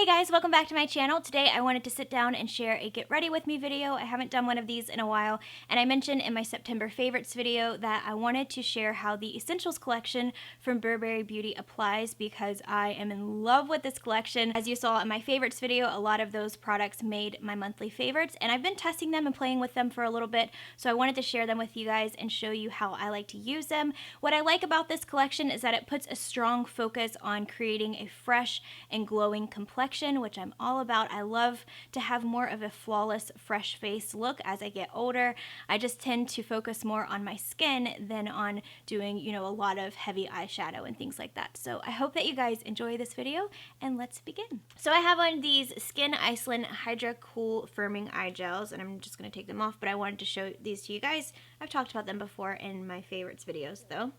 Hey guys, welcome back to my channel. Today I wanted to sit down and share a get ready with me video. I haven't done one of these in a while, and I mentioned in my September favorites video that I wanted to share how the Essentials collection from Burberry Beauty applies because I am in love with this collection. As you saw in my favorites video, a lot of those products made my monthly favorites, and I've been testing them and playing with them for a little bit, so I wanted to share them with you guys and show you how I like to use them. What I like about this collection is that it puts a strong focus on creating a fresh and glowing complexion, which I'm all about. I love to have more of a flawless, fresh face look as I get older. I just tend to focus more on my skin than on doing, a lot of heavy eyeshadow and things like that. So I hope that you guys enjoy this video, and let's begin. So I have on these Skin Iceland Hydra Cool Firming Eye Gels, and I'm just going to take them off, but I wanted to show these to you guys. I've talked about them before in my favorites videos though.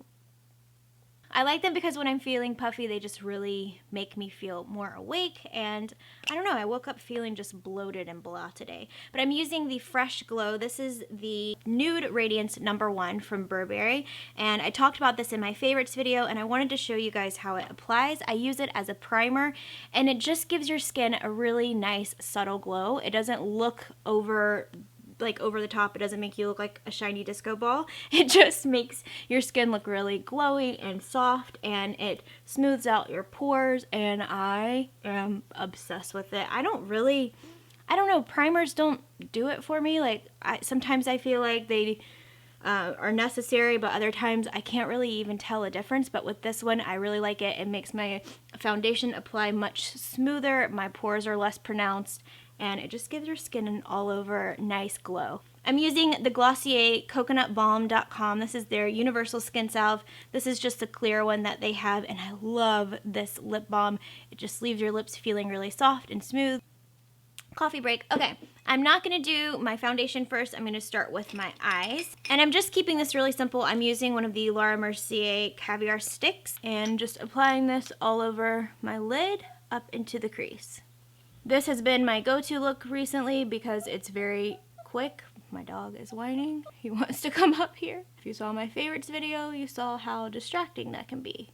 I like them because when I'm feeling puffy, they just really make me feel more awake, and I don't know, I woke up feeling just bloated and blah today. But I'm using the Fresh Glow. This is the Nude Radiance #1 from Burberry, and I talked about this in my favorites video, and I wanted to show you guys how it applies. I use it as a primer, and it just gives your skin a really nice subtle glow. It doesn't look over the top. It doesn't make you look like a shiny disco ball. It just makes your skin look really glowy and soft, and it smooths out your pores, and I am obsessed with it. I don't know, primers don't do it for me. Sometimes I feel like they are necessary, but other times I can't really even tell a difference. But with this one, I really like it. It makes my foundation apply much smoother, my pores are less pronounced, and it just gives your skin an all-over nice glow. I'm using the Glossier CoconutBalm.com. This is their Universal Skin Salve. This is just the clear one that they have, and I love this lip balm. It just leaves your lips feeling really soft and smooth. Coffee break. Okay, I'm not going to do my foundation first. I'm going to start with my eyes. And I'm just keeping this really simple. I'm using one of the Laura Mercier Caviar Sticks and just applying this all over my lid up into the crease. This has been my go-to look recently because it's very quick. My dog is whining. He wants to come up here. If you saw my favorites video, you saw how distracting that can be.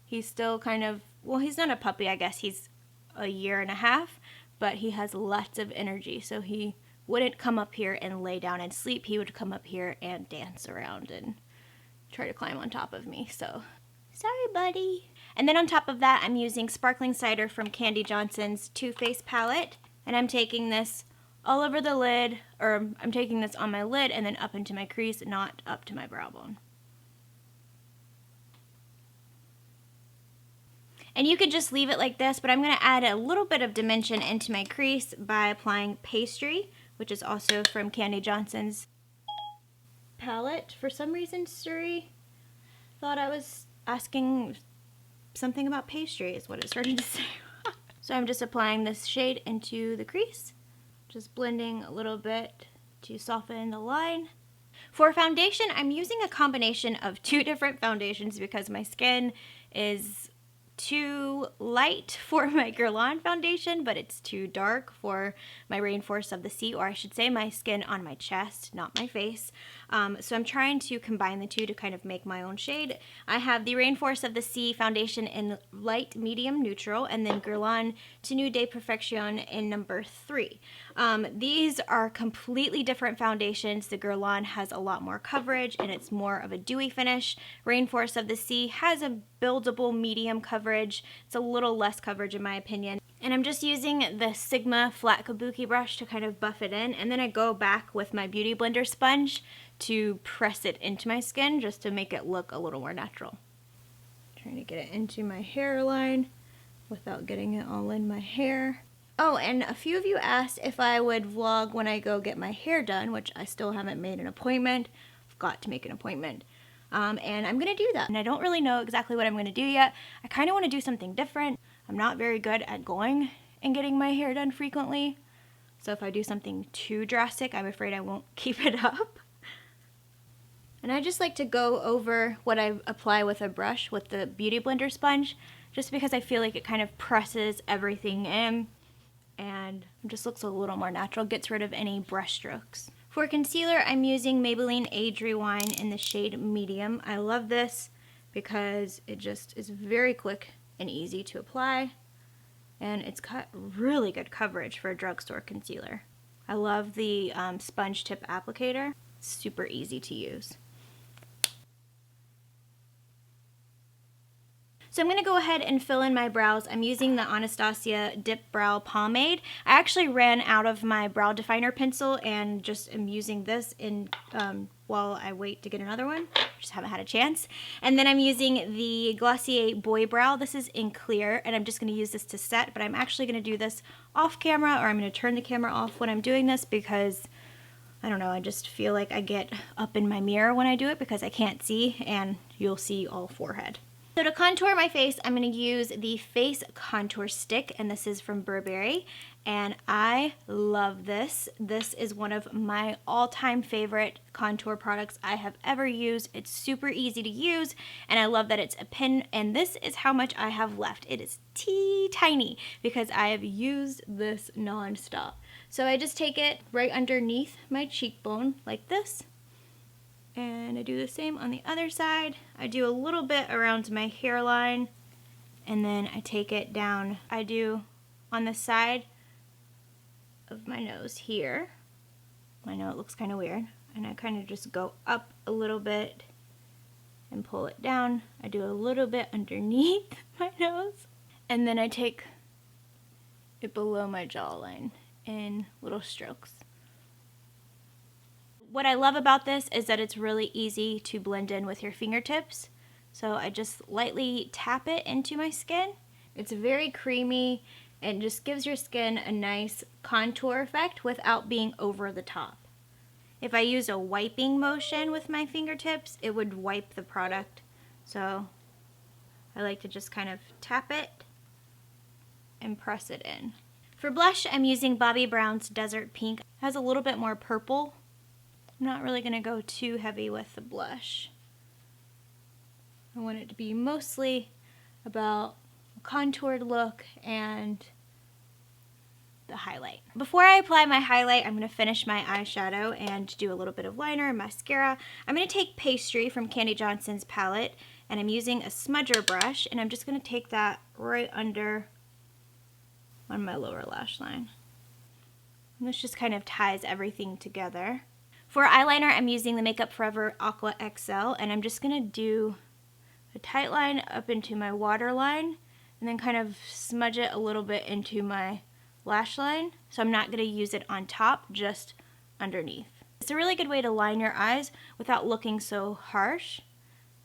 He's still kind of, well, he's not a puppy, I guess. He's a year and a half, but he has lots of energy, so he wouldn't come up here and lay down and sleep. He would come up here and dance around and try to climb on top of me, so sorry, buddy. And then on top of that, I'm using Sparkling Cider from Candy Johnson's Too Faced palette, and I'm taking this all over the lid, or I'm taking this on my lid and then up into my crease, not up to my brow bone. And you could just leave it like this, but I'm going to add a little bit of dimension into my crease by applying Pastry, which is also from Candy Johnson's palette. For some reason, Suri thought I was asking something about pastry is what it started to say. So I'm just applying this shade into the crease, just blending a little bit to soften the line. For foundation, I'm using a combination of two different foundations because my skin is too light for my Guerlain foundation, but it's too dark for my Rainforest of the Sea, or I should say my skin on my chest, not my face. So I'm trying to combine the two to kind of make my own shade. I have the Rainforest of the Sea foundation in light, medium, neutral, and then Guerlain Tenue de Perfection in #3. These are completely different foundations. The Guerlain has a lot more coverage and it's more of a dewy finish. Rainforest of the Sea has a buildable medium coverage. It's a little less coverage in my opinion. And I'm just using the Sigma flat kabuki brush to kind of buff it in, and then I go back with my Beauty Blender sponge to press it into my skin just to make it look a little more natural. Trying to get it into my hairline without getting it all in my hair. Oh, and a few of you asked if I would vlog when I go get my hair done, which I still haven't made an appointment. I've got to make an appointment. And I'm going to do that. And I don't really know exactly what I'm going to do yet. I kind of want to do something different. I'm not very good at going and getting my hair done frequently. So if I do something too drastic, I'm afraid I won't keep it up. And I just like to go over what I apply with a brush with the Beauty Blender sponge, just because I feel like it kind of presses everything in and it just looks a little more natural, gets rid of any brush strokes. For concealer, I'm using Maybelline Age Rewind in the shade Medium. I love this because it just is very quick and easy to apply. and it's got really good coverage for a drugstore concealer. I love the sponge tip applicator. It's super easy to use. So I'm going to go ahead and fill in my brows. I'm using the Anastasia Dip Brow Pomade. I actually ran out of my brow definer pencil and just am using this in while I wait to get another one. Just haven't had a chance. And then I'm using the Glossier Boy Brow. This is in clear, and I'm just going to use this to set, but I'm actually going to do this off camera, or I'm going to turn the camera off when I'm doing this because, I don't know, I just feel like I get up in my mirror when I do it because I can't see, and you'll see all forehead. So to contour my face, I'm going to use the Face Contour Stick, and this is from Burberry, and I love this. This is one of my all-time favorite contour products I have ever used. It's super easy to use, and I love that it's a pen, and this is how much I have left. It is tiny because I have used this non-stop. So I just take it right underneath my cheekbone like this. And I do the same on the other side. I do a little bit around my hairline, and then I take it down. I do on the side of my nose here. I know it looks kind of weird. And I kind of just go up a little bit and pull it down. I do a little bit underneath my nose. And then I take it below my jawline in little strokes. What I love about this is that it's really easy to blend in with your fingertips. So I just lightly tap it into my skin. It's very creamy and just gives your skin a nice contour effect without being over the top. If I use a wiping motion with my fingertips, it would wipe the product. So I like to just kind of tap it and press it in. For blush, I'm using Bobbi Brown's Desert Pink. It has a little bit more purple. I'm not really going to go too heavy with the blush. I want it to be mostly about a contoured look and the highlight. Before I apply my highlight, I'm going to finish my eyeshadow and do a little bit of liner and mascara. I'm going to take Pastry from Candy Johnson's palette, and I'm using a smudger brush, and I'm just going to take that right under on my lower lash line. And this just kind of ties everything together. For eyeliner, I'm using the Makeup Forever Aqua XL, and I'm just going to do a tight line up into my waterline and then kind of smudge it a little bit into my lash line. So I'm not going to use it on top, just underneath. It's a really good way to line your eyes without looking so harsh,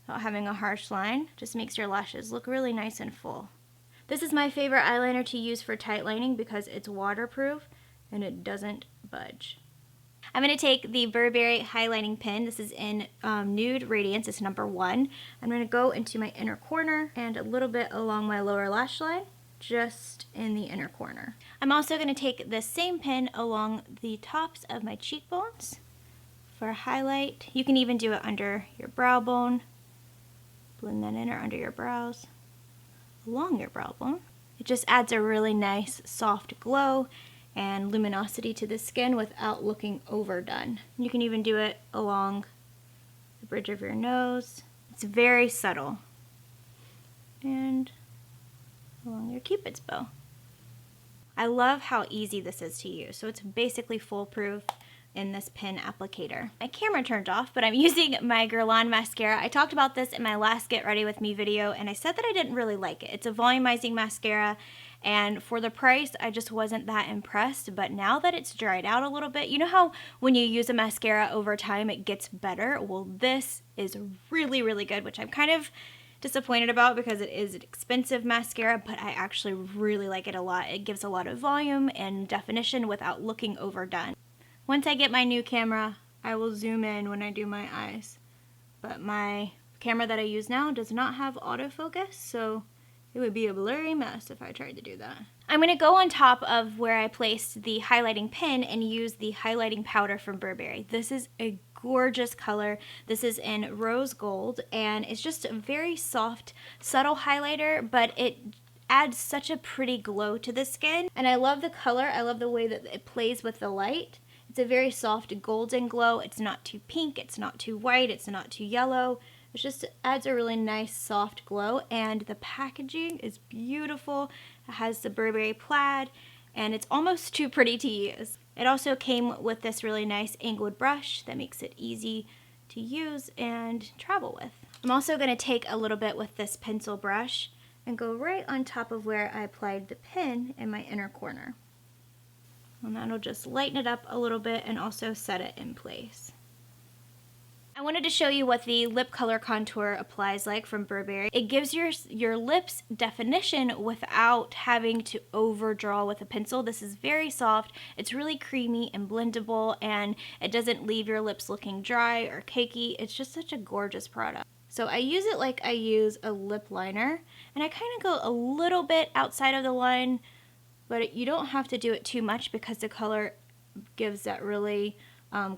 without having a harsh line. Just makes your lashes look really nice and full. This is my favorite eyeliner to use for tight lining because it's waterproof and it doesn't budge. I'm going to take the Burberry highlighting pen. This is in Nude Radiance. It's number 1. I'm going to go into my inner corner and a little bit along my lower lash line, just in the inner corner. I'm also going to take the same pen along the tops of my cheekbones for a highlight. You can even do it under your brow bone. Blend that in, or under your brows, along your brow bone. It just adds a really nice soft glow and luminosity to the skin without looking overdone. You can even do it along the bridge of your nose. It's very subtle. And along your Cupid's bow. I love how easy this is to use. So it's basically foolproof in this pen applicator. My camera turned off, but I'm using my Guerlain mascara. I talked about this in my last Get Ready With Me video, and I said that I didn't really like it. It's a volumizing mascara, and for the price, I just wasn't that impressed. But now that it's dried out a little bit, you know how when you use a mascara over time, it gets better? Well, this is really, really good, which I'm kind of disappointed about because it is an expensive mascara, but I actually really like it a lot. It gives a lot of volume and definition without looking overdone. Once I get my new camera, I will zoom in when I do my eyes. But my camera that I use now does not have autofocus, so it would be a blurry mess if I tried to do that. I'm going to go on top of where I placed the highlighting pen and use the highlighting powder from Burberry. This is a gorgeous color. This is in rose gold, and it's just a very soft, subtle highlighter, but it adds such a pretty glow to the skin. And I love the color. I love the way that it plays with the light. It's a very soft golden glow. It's not too pink, it's not too white, it's not too yellow. It just adds a really nice soft glow, and the packaging is beautiful. It has the Burberry plaid, and it's almost too pretty to use. It also came with this really nice angled brush that makes it easy to use and travel with. I'm also going to take a little bit with this pencil brush and go right on top of where I applied the pin in my inner corner. And that'll just lighten it up a little bit and also set it in place. I wanted to show you what the lip color contour applies like from Burberry. It gives your lips definition without having to overdraw with a pencil. This is very soft, it's really creamy and blendable, and it doesn't leave your lips looking dry or cakey. It's just such a gorgeous product. So I use it like I use a lip liner, and I kind of go a little bit outside of the line, but you don't have to do it too much because the color gives that really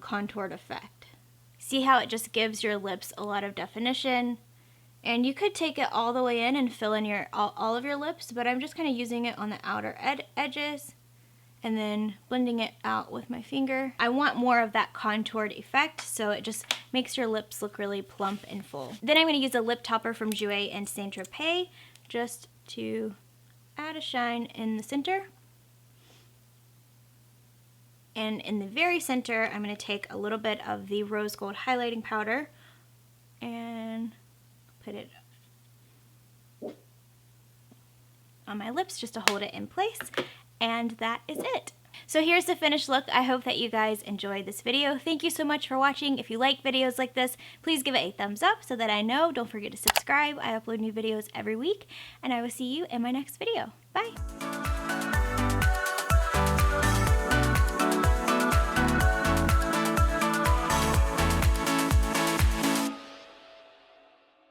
contoured effect. See how it just gives your lips a lot of definition? And you could take it all the way in and fill in all of your lips, but I'm just kind of using it on the outer edges and then blending it out with my finger. I want more of that contoured effect, so it just makes your lips look really plump and full. Then I'm going to use a lip topper from Jouer and Saint Tropez just to add a shine in the center. And in the very center, I'm going to take a little bit of the rose gold highlighting powder and put it on my lips just to hold it in place. And that is it. So here's the finished look. I hope that you guys enjoyed this video. Thank you so much for watching. If you like videos like this, please give it a thumbs up so that I know. Don't forget to subscribe. I upload new videos every week, and I will see you in my next video. Bye.